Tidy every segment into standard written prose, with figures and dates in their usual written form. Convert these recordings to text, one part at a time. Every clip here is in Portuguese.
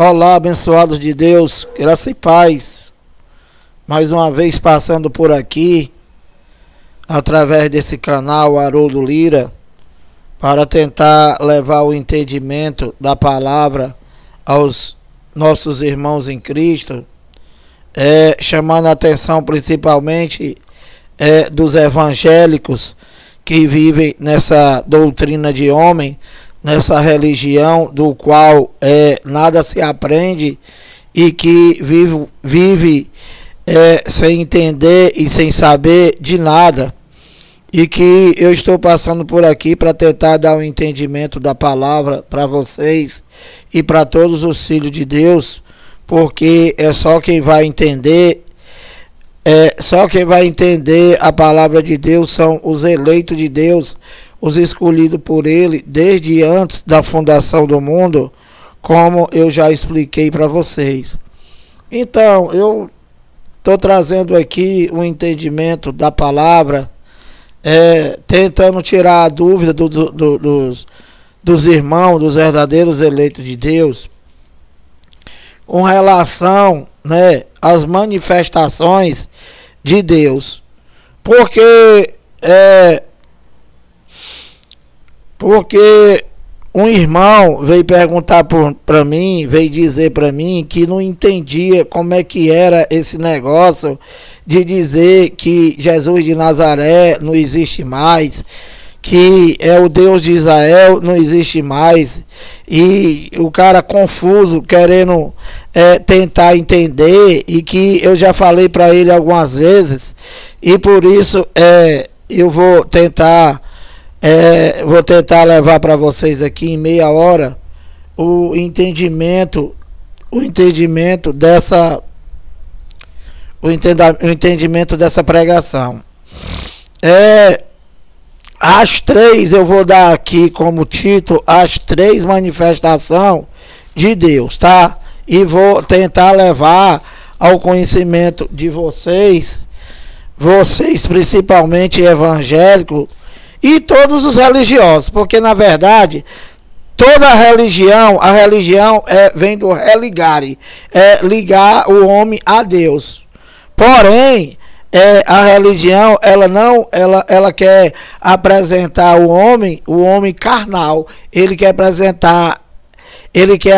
Olá, abençoados de Deus, graça e paz. Mais uma vez passando por aqui, através desse canal Haroldo Lira, para tentar levar o entendimento da palavra aos nossos irmãos em Cristo, chamando a atenção principalmente dos evangélicos que vivem nessa doutrina de homem, nessa religião do qual nada se aprende e que vive sem entender e sem saber de nada, e que eu estou passando por aqui para tentar dar um entendimento da palavra para vocês e para todos os filhos de Deus, porque só quem vai entender a palavra de Deus são os eleitos de Deus, os escolhidos por Ele desde antes da fundação do mundo, como eu já expliquei para vocês. Então, eu estou trazendo aqui um entendimento da palavra, tentando tirar a dúvida dos irmãos, dos verdadeiros eleitos de Deus, com relação, às manifestações de Deus. Porque um irmão veio perguntar para mim, veio dizer para mim que não entendia como é que era esse negócio de dizer que Jesus de Nazaré não existe mais, que é o Deus de Israel não existe mais, e o cara confuso querendo tentar entender, e que eu já falei para ele algumas vezes, e por isso eu vou tentar levar para vocês aqui em meia hora o entendimento dessa pregação. As três, eu vou dar aqui como título, as três manifestações de Deus, tá? E vou tentar levar ao conhecimento de vocês principalmente evangélicos, e todos os religiosos, porque na verdade toda a religião vem do religare, ligar o homem a Deus. Porém, a religião ela quer apresentar o homem carnal. Ele quer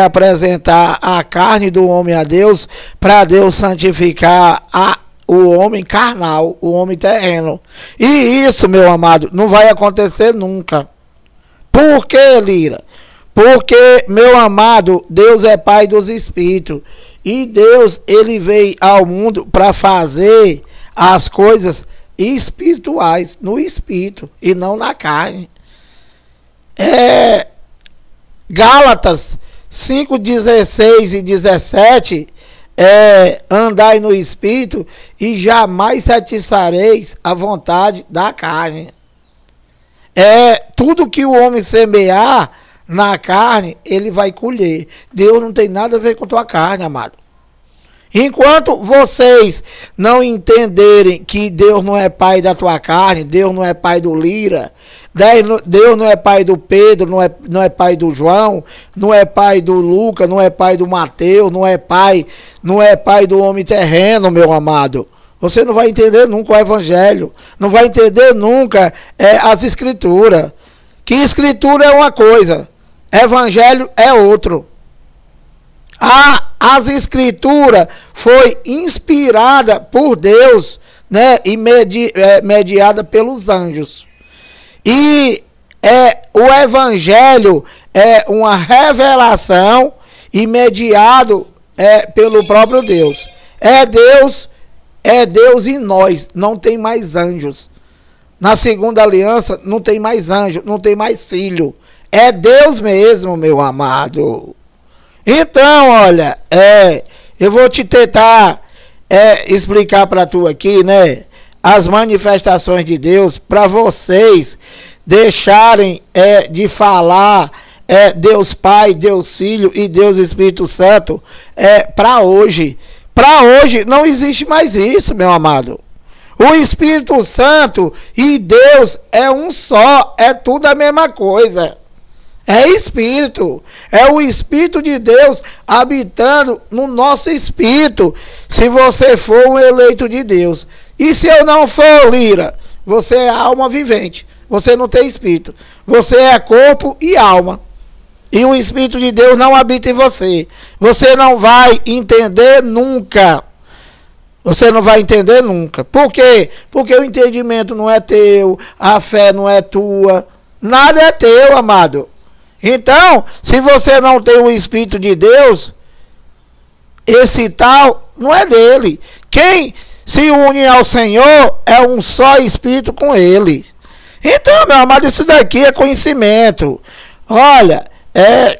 apresentar a carne do homem a Deus, para Deus santificar o homem carnal, o homem terreno. E isso, meu amado, não vai acontecer nunca. Por que, Lira? Porque, meu amado, Deus é Pai dos Espíritos. E Deus, ele veio ao mundo para fazer as coisas espirituais, no espírito e não na carne. Gálatas 5:16 e 17, andai no espírito e jamais satisfareis a vontade da carne. Tudo que o homem semear na carne, ele vai colher. Deus não tem nada a ver com a tua carne, amado. Enquanto vocês não entenderem que Deus não é pai da tua carne, Deus não é pai do Lira, Deus não é pai do Pedro, não é pai do João, não é pai do Lucas, não é pai do Mateus, não é pai do homem terreno, meu amado. Você não vai entender nunca o evangelho, não vai entender nunca as escrituras. Que escritura é uma coisa, evangelho é outro. As escrituras foi inspirada por Deus, e mediada pelos anjos. E o evangelho é uma revelação e mediado pelo próprio Deus. É Deus em nós, não tem mais anjos. Na segunda aliança não tem mais anjo, não tem mais filho. É Deus mesmo, meu amado. Então, olha, eu vou te tentar explicar para tu aqui, as manifestações de Deus, para vocês deixarem de falar Deus Pai, Deus Filho e Deus Espírito Santo para hoje. Para hoje não existe mais isso, meu amado. O Espírito Santo e Deus é um só, é tudo a mesma coisa. É espírito. É o Espírito de Deus habitando no nosso espírito. Se você for um eleito de Deus. E se eu não for, Lira? Você é alma vivente. Você não tem espírito. Você é corpo e alma. E o Espírito de Deus não habita em você. Você não vai entender nunca. Você não vai entender nunca. Por quê? Porque o entendimento não é teu. A fé não é tua. Nada é teu, amado. Então, se você não tem o Espírito de Deus, esse tal não é dele. Quem se une ao Senhor é um só Espírito com ele. Então, meu amado, isso daqui é conhecimento. Olha,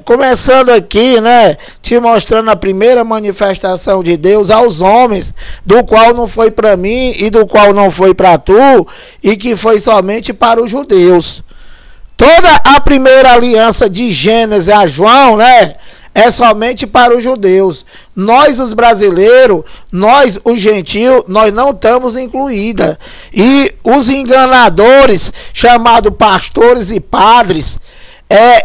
começando aqui, né, te mostrando a primeira manifestação de Deus aos homens, do qual não foi para mim e do qual não foi para tu, e que foi somente para os judeus. Toda a primeira aliança de Gênesis a João, né, é somente para os judeus. Nós, os brasileiros, nós, os gentios, nós não estamos incluídos. E os enganadores, chamados pastores e padres,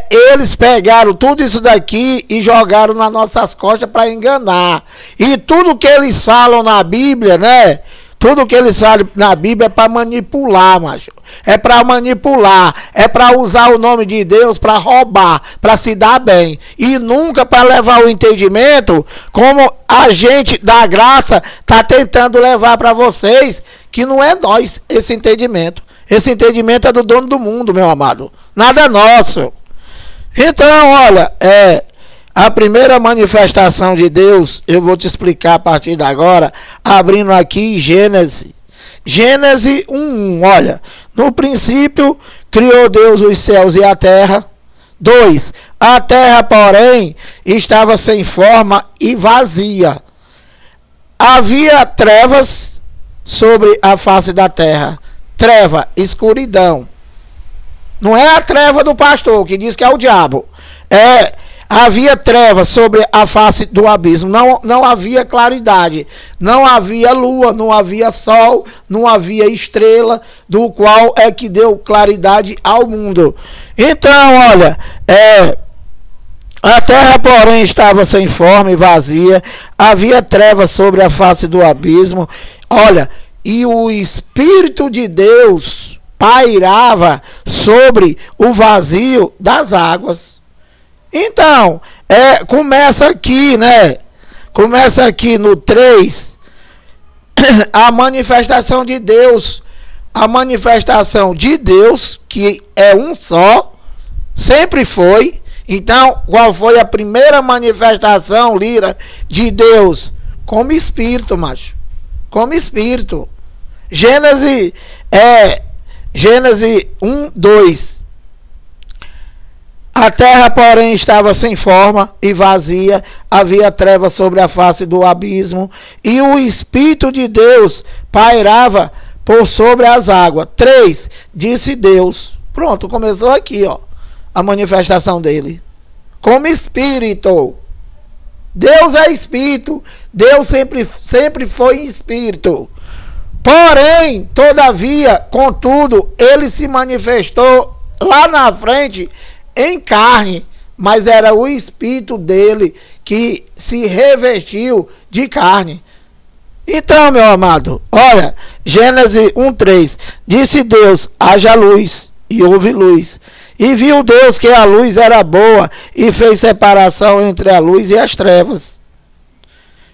eles pegaram tudo isso daqui e jogaram nas nossas costas para enganar. E tudo que eles falam na Bíblia, né? Tudo que eles falam na Bíblia é para manipular, macho. É para manipular. É para usar o nome de Deus para roubar, para se dar bem. E nunca para levar o entendimento como a gente da graça está tentando levar para vocês, que não é nós esse entendimento. Esse entendimento é do dono do mundo, meu amado. Nada nosso. Então, olha, a primeira manifestação de Deus, eu vou te explicar a partir de agora, abrindo aqui Gênesis. Gênesis 1:1, olha. No princípio, criou Deus os céus e a terra. 2. A terra, porém, estava sem forma e vazia. Havia trevas sobre a face da terra. Treva, escuridão. Não é a treva do pastor, que diz que é o diabo. Havia trevas sobre a face do abismo. Não havia claridade. Não havia lua, não havia sol, não havia estrela, do qual é que deu claridade ao mundo. Então, olha, a terra, porém, estava sem forma e vazia. Havia trevas sobre a face do abismo. Olha, e o Espírito de Deus pairava sobre o vazio das águas. Então, começa aqui, né? Começa aqui no 3, a manifestação de Deus. A manifestação de Deus, que é um só, sempre foi. Então, qual foi a primeira manifestação, Lira, de Deus? Como Espírito, macho. Como Espírito. Gênesis 1:2. A terra, porém, estava sem forma e vazia, havia trevas sobre a face do abismo, e o Espírito de Deus pairava por sobre as águas. 3. Disse Deus. Pronto, começou aqui, ó, a manifestação dele. Como Espírito. Deus é Espírito. Deus sempre foi Espírito. Porém, todavia, contudo, ele se manifestou lá na frente em carne, mas era o Espírito dele que se revestiu de carne. Então, meu amado, olha, Gênesis 1:3, disse Deus, haja luz, e houve luz. E viu Deus que a luz era boa, e fez separação entre a luz e as trevas.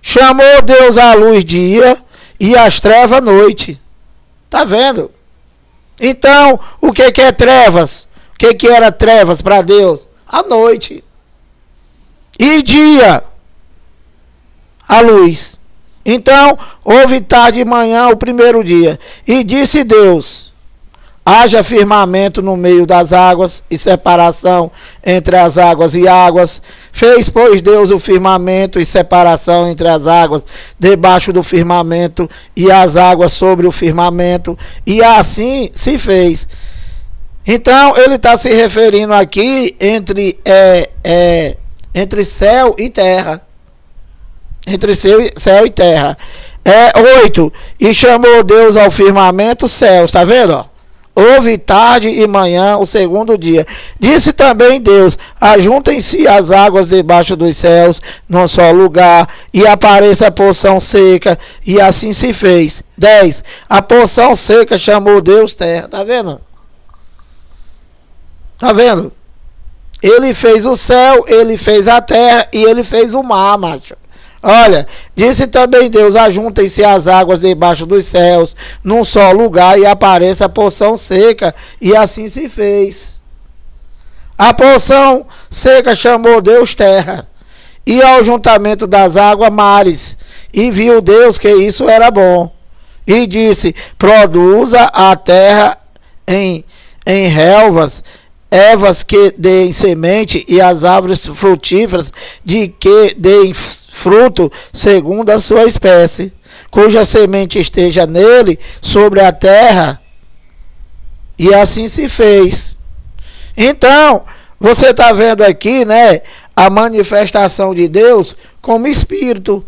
Chamou Deus a luz dia, e as trevas noite. Tá vendo? Então, o que é trevas? O que era trevas para Deus? A noite. E dia, a luz. Então, houve tarde e manhã o primeiro dia. E disse Deus, haja firmamento no meio das águas e separação entre as águas e águas. Fez, pois, Deus o firmamento e separação entre as águas debaixo do firmamento e as águas sobre o firmamento. E assim se fez. Então, ele está se referindo aqui entre céu e terra. Entre céu e terra. 8. E chamou Deus ao firmamento céus. Está vendo? Ó? houve tarde e manhã o segundo dia. Disse também Deus: ajuntem-se as águas debaixo dos céus num só lugar, e apareça a porção seca, e assim se fez. 10. A porção seca chamou Deus terra. Tá vendo? Tá vendo? Ele fez o céu, ele fez a terra e ele fez o mar, macho. Olha, disse também Deus: ajuntem-se as águas debaixo dos céus num só lugar, e apareça a porção seca, e assim se fez. A porção seca chamou Deus terra, e ao juntamento das águas mares, e viu Deus que isso era bom. E disse: produza a terra em relvas, ervas que deem semente, e as árvores frutíferas de que deem fruto segundo a sua espécie, cuja semente esteja nele sobre a terra. E assim se fez. Então, você está vendo aqui, né, a manifestação de Deus como Espírito.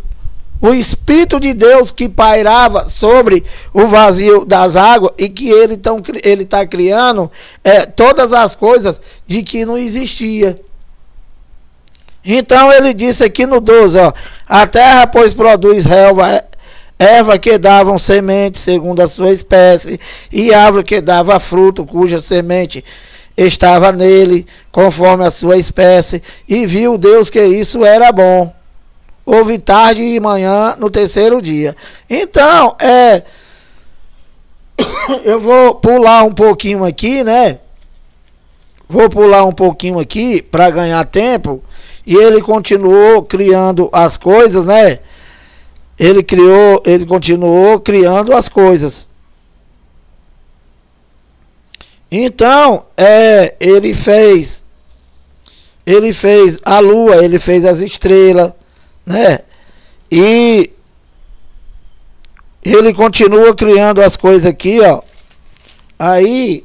O Espírito de Deus que pairava sobre o vazio das águas, e que ele está criando todas as coisas de que não existia. Então ele disse aqui no 12, ó: a terra, pois, produz erva que davam semente segundo a sua espécie, e árvore que dava fruto, cuja semente estava nele, conforme a sua espécie. E viu Deus que isso era bom. Houve tarde e manhã no terceiro dia. Então, eu vou pular um pouquinho aqui, né? Vou pular um pouquinho aqui para ganhar tempo. E ele continuou criando as coisas, né? Ele continuou criando as coisas. Então, ele fez a lua, ele fez as estrelas, né? E ele continua criando as coisas aqui, ó. Aí,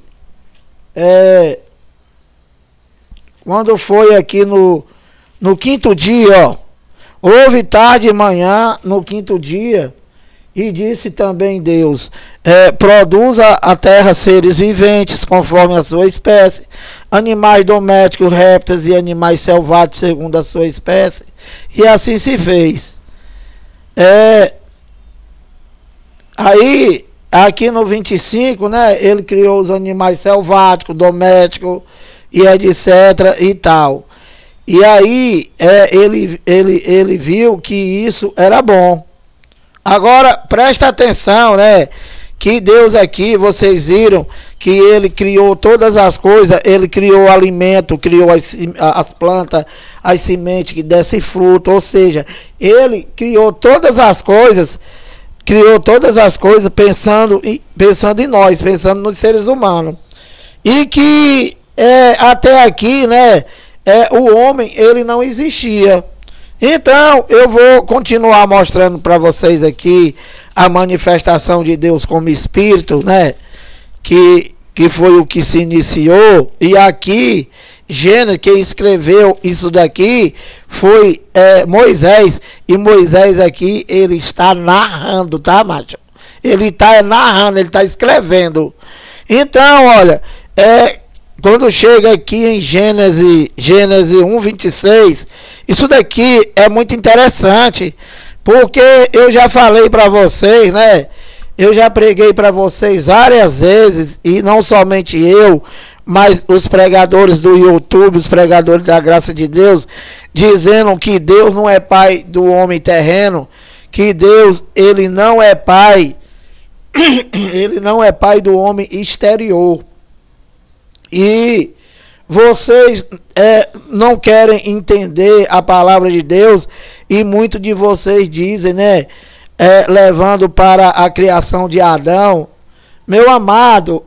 quando foi aqui no quinto dia, ó: houve tarde e manhã no quinto dia, e disse também Deus: produza a terra seres viventes conforme a sua espécie, animais domésticos, répteis e animais selvagens segundo a sua espécie. E assim se fez. Aí, aqui no 25, né, ele criou os animais selváticos, domésticos, e etc. e tal. E aí, ele viu que isso era bom. Agora, presta atenção, né? Que Deus aqui, vocês viram que ele criou todas as coisas. Ele criou o alimento, criou as plantas, as sementes que dessem fruto. Ou seja, ele criou todas as coisas. Pensando em nós, pensando nos seres humanos. E que até aqui, né? O homem, ele não existia. Então, eu vou continuar mostrando para vocês aqui a manifestação de Deus como Espírito, né? Que foi o que se iniciou. E aqui, Gênesis, quem escreveu isso daqui foi Moisés. E Moisés aqui, ele está narrando, tá, macho? Ele está narrando, ele está escrevendo. Então, olha, quando chega aqui em Gênesis 1, 26, isso daqui é muito interessante, porque eu já falei para vocês, né? Eu já preguei para vocês várias vezes, e não somente eu, mas os pregadores do YouTube, os pregadores da graça de Deus, dizendo que Deus não é pai do homem terreno, que Deus, ele não é pai, ele não é pai do homem exterior. E vocês não querem entender a palavra de Deus, e muitos de vocês dizem, né, levando para a criação de Adão. Meu amado,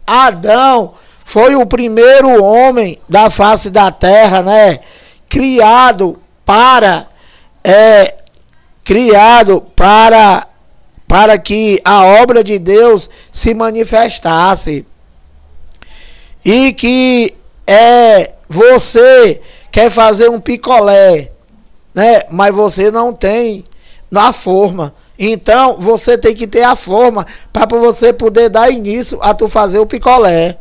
Adão foi o primeiro homem da face da terra, né, criado para que a obra de Deus se manifestasse. E que você quer fazer um picolé, né? Mas você não tem na forma. Então, você tem que ter a forma para você poder dar início a tu fazer o picolé.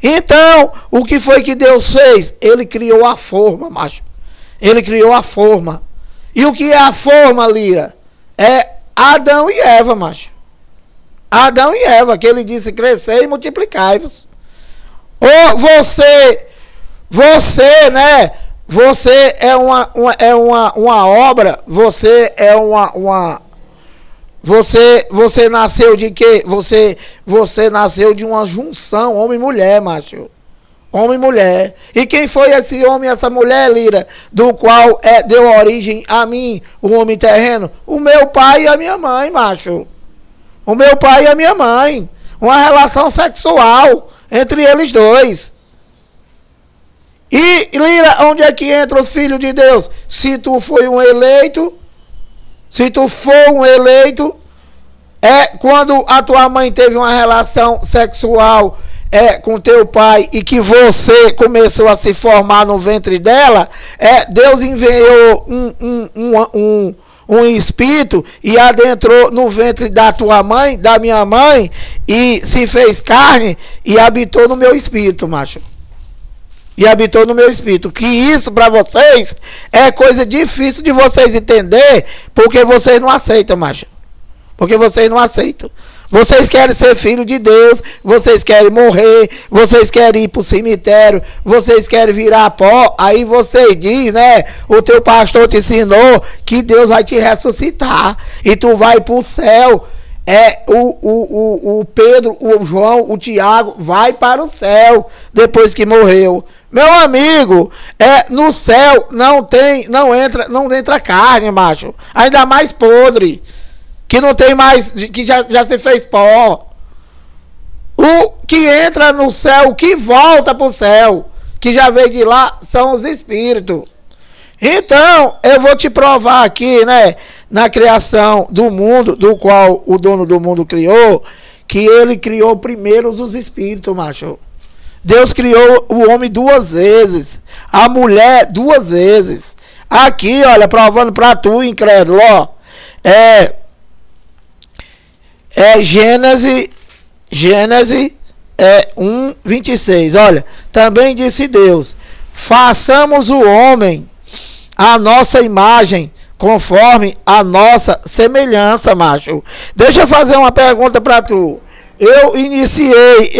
Então, o que foi que Deus fez? Ele criou a forma, macho. Ele criou a forma. E o que é a forma, Lira? É Adão e Eva, macho. Adão e Eva, que ele disse: crescer e multiplicai-vos. Ou você, né? Você é uma obra, você é você nasceu de quê? Você nasceu de uma junção, homem e mulher, macho. Homem e mulher. E quem foi esse homem e essa mulher, Lira? Do qual deu origem a mim, o homem terreno? O meu pai e a minha mãe, macho. O meu pai e a minha mãe. Uma relação sexual entre eles dois. E, Lira, onde é que entra os filhos de Deus? Se tu foi um eleito, se tu for um eleito, quando a tua mãe teve uma relação sexual com teu pai e que você começou a se formar no ventre dela, Deus enviou um espírito e adentrou no ventre da tua mãe, da minha mãe, e se fez carne e habitou no meu espírito, macho. E habitou no meu espírito. Que isso para vocês é coisa difícil de vocês entender, porque vocês não aceitam, macho. Porque vocês não aceitam. Vocês querem ser filho de Deus, vocês querem morrer, vocês querem ir para o cemitério, vocês querem virar pó. Aí você diz, né? O teu pastor te ensinou que Deus vai te ressuscitar e tu vai para o céu. O Pedro, o João, o Tiago vai para o céu depois que morreu. Meu amigo, no céu não entra carne, macho. Ainda mais podre, que não tem mais, que já se fez pó. O que entra no céu, o que volta para o céu, que já veio de lá, são os espíritos. Então, eu vou te provar aqui, né, na criação do mundo, do qual o dono do mundo criou, que ele criou primeiro os espíritos, macho. Deus criou o homem 2 vezes, a mulher 2 vezes. Aqui, olha, provando para tu, incrédulo, ó. Gênesis 1:26. Olha, também disse Deus: façamos o homem a nossa imagem, conforme a nossa semelhança, macho. Deixa eu fazer uma pergunta para tu. Eu iniciei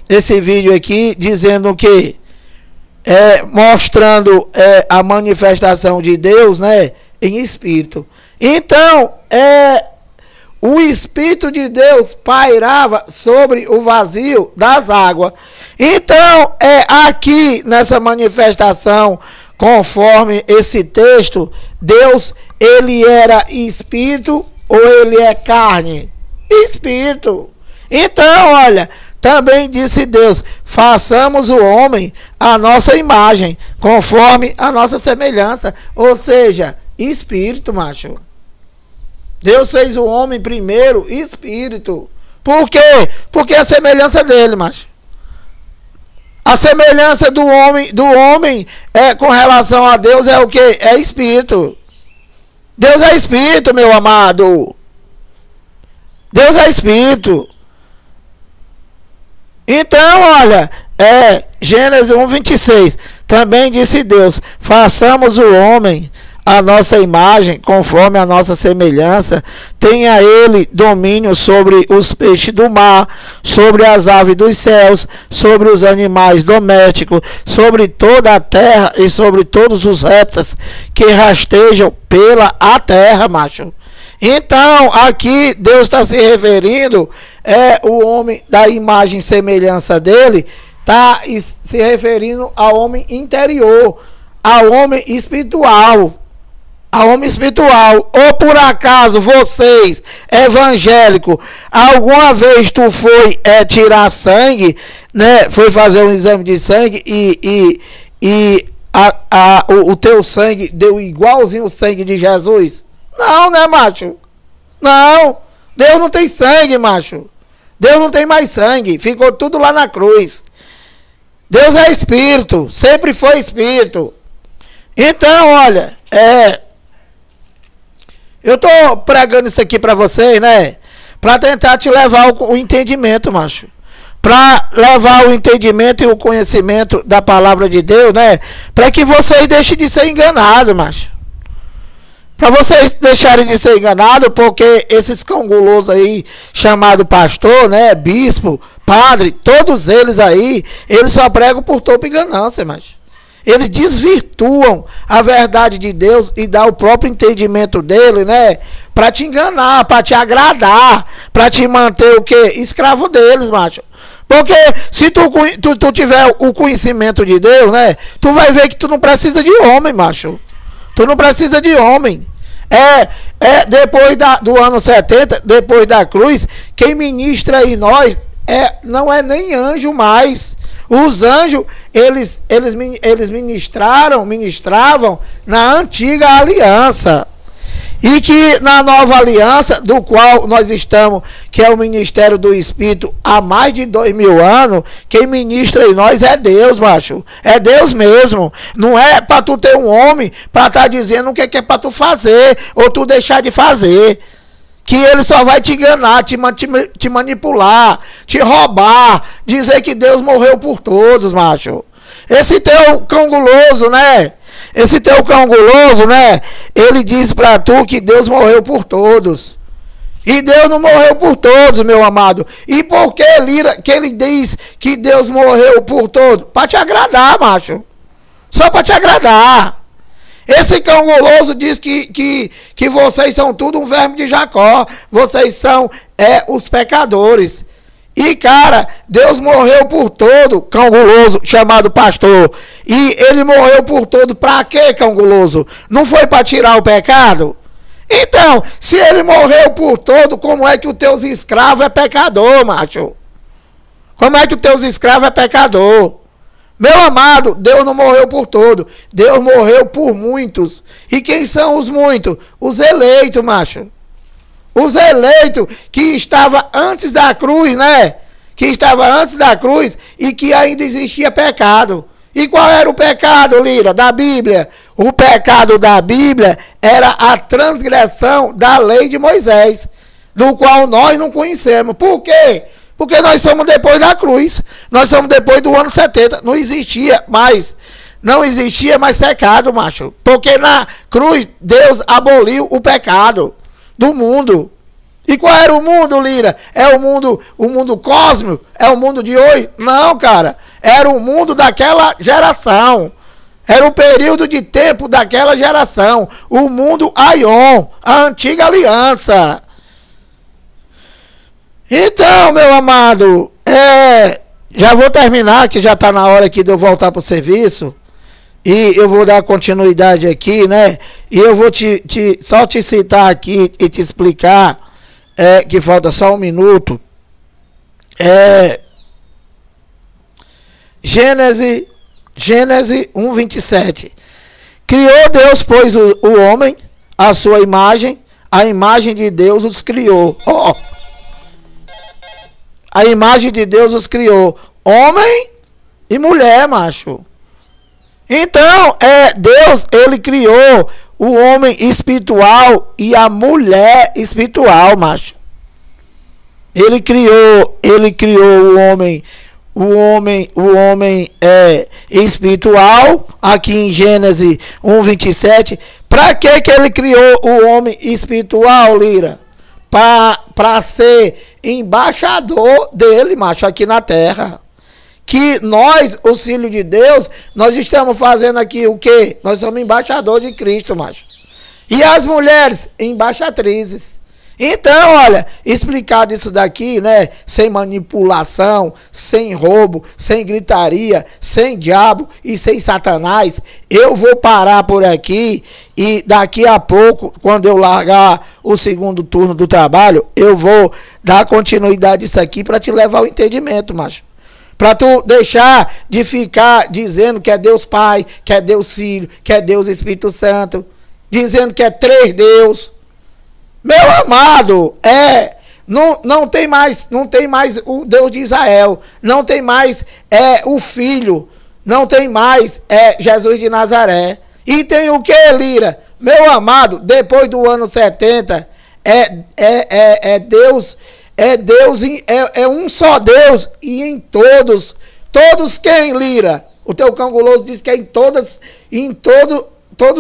esse vídeo aqui dizendo que mostrando a manifestação de Deus, né, em espírito. Então, o Espírito de Deus pairava sobre o vazio das águas. Então, aqui nessa manifestação, conforme esse texto, Deus, ele era espírito ou ele é carne? Espírito. Então, olha, também disse Deus: façamos o homem a nossa imagem, conforme a nossa semelhança. Ou seja, espírito, macho. Deus fez o homem primeiro, espírito. Por quê? Porque a semelhança dele, macho. A semelhança do homem com relação a Deus é o quê? É espírito. Deus é espírito, meu amado. Deus é espírito. Então, olha, Gênesis 1:26. Também disse Deus: façamos o homem a nossa imagem, conforme a nossa semelhança, tenha ele domínio sobre os peixes do mar, sobre as aves dos céus, sobre os animais domésticos, sobre toda a terra e sobre todos os répteis que rastejam pela a terra, macho. Então, aqui Deus está se referindo, o homem da imagem e semelhança dele, está se referindo ao homem interior, ao homem espiritual. A homem espiritual. Ou por acaso vocês, evangélicos, alguma vez tu foi tirar sangue, né? Foi fazer um exame de sangue e o teu sangue deu igualzinho o sangue de Jesus? Não, né, macho? Não. Deus não tem sangue, macho. Deus não tem mais sangue. Ficou tudo lá na cruz. Deus é espírito. Sempre foi espírito. Então, olha, Eu tô pregando isso aqui para vocês, né? Para tentar te levar o entendimento, macho. Para levar o entendimento e o conhecimento da palavra de Deus, né? Para que vocês deixem de ser enganados, macho. Para vocês deixarem de ser enganados, porque esses cangulosos aí, chamado pastor, né? Bispo, padre, todos eles aí, eles só pregam por topo e ganância, macho. Eles desvirtuam a verdade de Deus e dão o próprio entendimento dele, né? Para te enganar, para te agradar, para te manter o quê? Escravo deles, macho. Porque se tu tiver o conhecimento de Deus, né? Tu vai ver que tu não precisa de homem, macho. Tu não precisa de homem. Depois do ano 70, depois da cruz, quem ministra em nós não é nem anjo mais. Os anjos, eles ministravam na antiga aliança. E que na nova aliança, do qual nós estamos, que é o ministério do Espírito, há mais de 2000 anos, quem ministra em nós é Deus, macho. É Deus mesmo. Não é para tu ter um homem para estar dizendo o que é para tu fazer, ou tu deixar de fazer. Que ele só vai te enganar, te manipular, te roubar, dizer que Deus morreu por todos, macho. Esse teu canguloso, né? Esse teu canguloso, né? Ele diz pra tu que Deus morreu por todos. E Deus não morreu por todos, meu amado. E por que, Lira, que ele diz que Deus morreu por todos? Pra te agradar, macho. Só pra te agradar. Esse canguloso diz que vocês são tudo um verme de Jacó. Vocês são os pecadores. E, cara, Deus morreu por todo, canguloso, chamado pastor. E ele morreu por todo, pra quê, canguloso? Não foi para tirar o pecado? Então, se ele morreu por todo, como é que os teus escravos é pecador, macho? Como é que os teus escravos é pecador? Meu amado, Deus não morreu por todo. Deus morreu por muitos. E quem são os muitos? Os eleitos, macho. Os eleitos que estavam antes da cruz, né? Que estavam antes da cruz e que ainda existia pecado. E qual era o pecado, Lira, da Bíblia? O pecado da Bíblia era a transgressão da lei de Moisés, do qual nós não conhecemos. Por quê? Porque nós somos depois da cruz. Nós somos depois do ano 70. Não existia mais pecado, macho. Porque na cruz Deus aboliu o pecado do mundo. E qual era o mundo, Lira? É o mundo cósmico? É o mundo de hoje? Não, cara. Era o mundo daquela geração. Era o período de tempo daquela geração. O mundo Aion, a antiga aliança. Então, meu amado, já vou terminar, que já está na hora aqui de eu voltar para o serviço. E eu vou dar continuidade aqui, né? E eu vou só te citar aqui e te explicar, que falta só um minuto. Gênesis 1:27. Criou Deus, pois, o homem, a sua imagem, a imagem de Deus os criou. A imagem de Deus os criou. Homem e mulher, macho. Então, Deus, ele criou o homem espiritual e a mulher espiritual, macho. Ele criou o homem espiritual, aqui em Gênesis 1:27. Para que ele criou o homem espiritual, Lira? Para ser embaixador dele, macho, aqui na terra. Que nós, os filhos de Deus, nós estamos fazendo aqui o quê? Nós somos embaixadores de Cristo, macho. E as mulheres, embaixatrizes. Então, olha, explicado isso daqui, né? Sem manipulação, sem roubo, sem gritaria, sem diabo e sem Satanás, eu vou parar por aqui e daqui a pouco, quando eu largar o segundo turno do trabalho, eu vou dar continuidade a isso aqui para te levar ao entendimento, macho. Para tu deixar de ficar dizendo que é Deus Pai, que é Deus Filho, que é Deus Espírito Santo, dizendo que é 3 Deus. Meu amado, não tem mais o Deus de Israel, não tem mais o Filho, não tem mais Jesus de Nazaré. E tem o que, Lira? Meu amado, depois do ano 70, Deus, é um só Deus, e em todos quem, Lira? O teu cão guloso diz que é em todos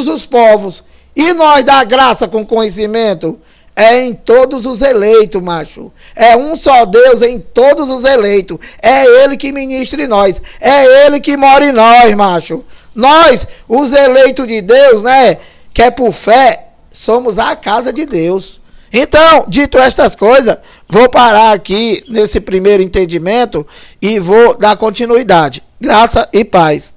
os povos. E nós da graça com conhecimento? É em todos os eleitos, macho. É um só Deus em todos os eleitos. É Ele que ministra em nós. É Ele que mora em nós, macho. Nós, os eleitos de Deus, né? Que é por fé, somos a casa de Deus. Então, dito estas coisas, vou parar aqui nesse primeiro entendimento e vou dar continuidade. Graça e paz.